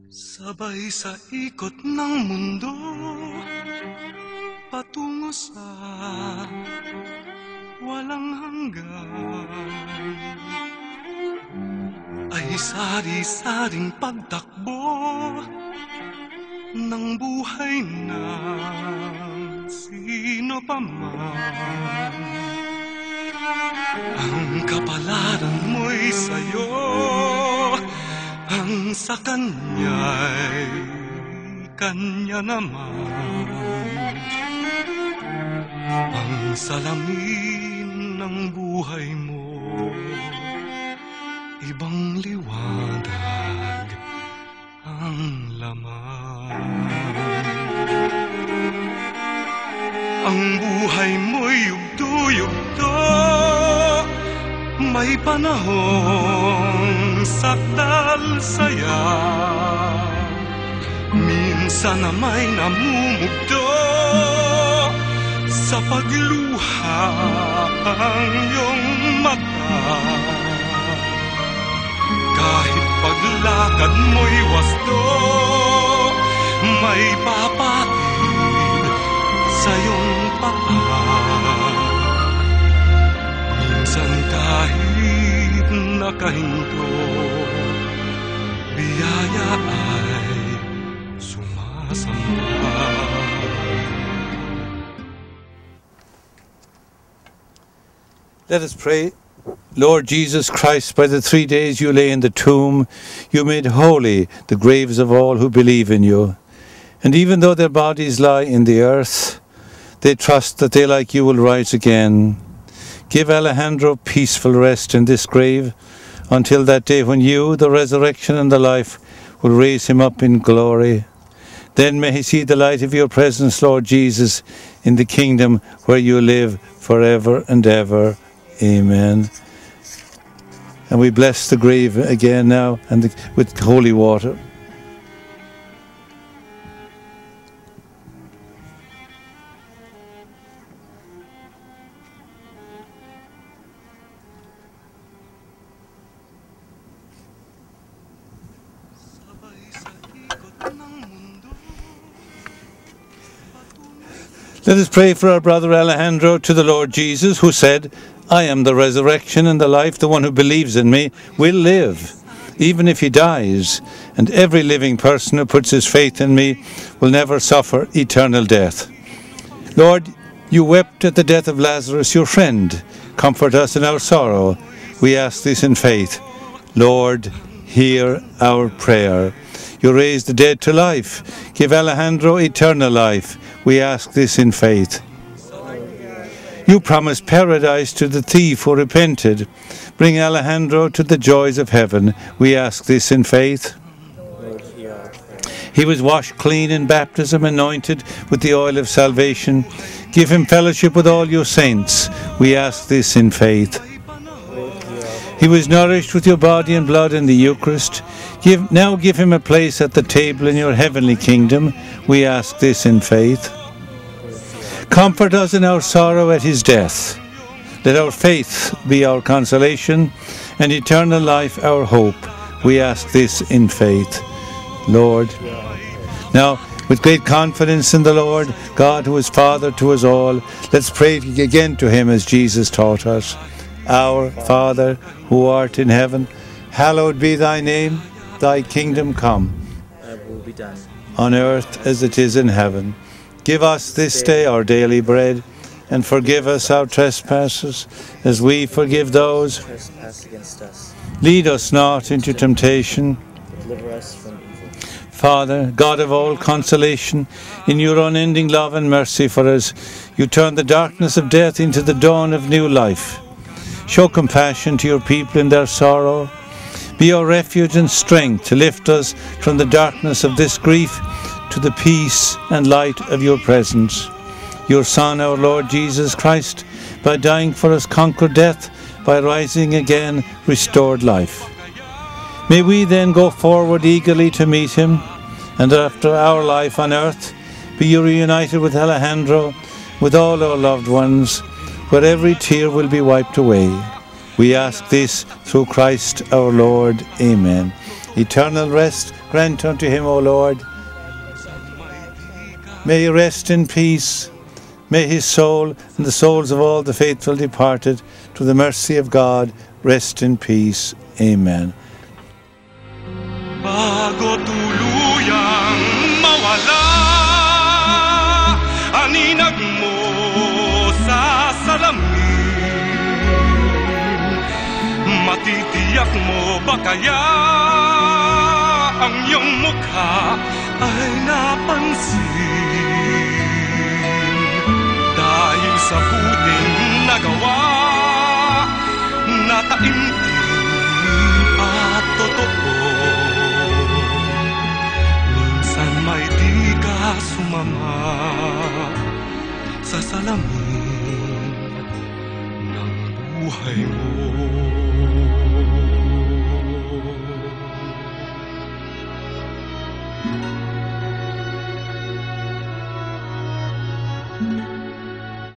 Sabay sa ikot ng mundo, patungo sa walang hanggan, ay sari-saring pagtakbo ng buhay ng sino pa man. Ang kapalaran mo'y sa'yo, ang sa kanya'y kanya naman. Ang salamin ng buhay mo, ibang liwanag ang laman. Ang buhay mo'y yugto-yugto, may panahong sakdal saya, minsan na may namumugto sa pagluha ang iyong mata. Kahit paglakad mo'y wasto, may papatid sa iyong paa. Minsan kahit nakahinto, biyaya ay sumasamba. Let us pray. Lord Jesus Christ, by the 3 days you lay in the tomb, you made holy the graves of all who believe in you. And even though their bodies lie in the earth, they trust that they like you will rise again. Give Alejandro peaceful rest in this grave until that day when you, the resurrection and the life, will raise him up in glory. Then may he see the light of your presence, Lord Jesus, in the kingdom where you live forever and ever. Amen. And we bless the grave again now and with holy water. Let us pray for our brother Alejandro to the Lord Jesus, who said, I am the resurrection and the life. The one who believes in me will live, even if he dies. And every living person who puts his faith in me will never suffer eternal death. Lord, you wept at the death of Lazarus, your friend. Comfort us in our sorrow. We ask this in faith. Lord, hear our prayer. You raised the dead to life. Give Alejandro eternal life. We ask this in faith. You promised paradise to the thief who repented. Bring Alejandro to the joys of heaven. We ask this in faith. He was washed clean in baptism, anointed with the oil of salvation. Give him fellowship with all your saints. We ask this in faith. He was nourished with your body and blood in the Eucharist. Now give him a place at the table in your heavenly kingdom. We ask this in faith. Comfort us in our sorrow at his death. Let our faith be our consolation, and eternal life our hope. We ask this in faith. Lord. Now, with great confidence in the Lord, God who is Father to us all, let's pray again to him as Jesus taught us. Our Father, who art in heaven, hallowed be thy name. Thy kingdom come. Thy will be done. On earth as it is in heaven. Give us this day our daily bread, and forgive us our trespasses, as we forgive those who trespass against us. Lead us not into temptation, but deliver us from evil. Father, God of all consolation, in your unending love and mercy for us, you turn the darkness of death into the dawn of new life. Show compassion to your people in their sorrow. Be our refuge and strength to lift us from the darkness of this grief to the peace and light of your presence. Your Son, our Lord Jesus Christ, by dying for us conquered death, by rising again restored life. May we then go forward eagerly to meet him, and after our life on earth, be reunited with Alejandro, with all our loved ones, where every tear will be wiped away. We ask this through Christ our Lord. Amen. Eternal rest grant unto him, O Lord. May he rest in peace. May his soul and the souls of all the faithful departed, to the mercy of God, rest in peace. Amen. Bago tuluyang mawala aninag mo sa salamin, matitiyak mo ba kaya ang iyong mukha ay napansin? Dahil sa buting nagawa na taimtim at totoo, minsan may di ka sumama sa salamin ng buhay mo.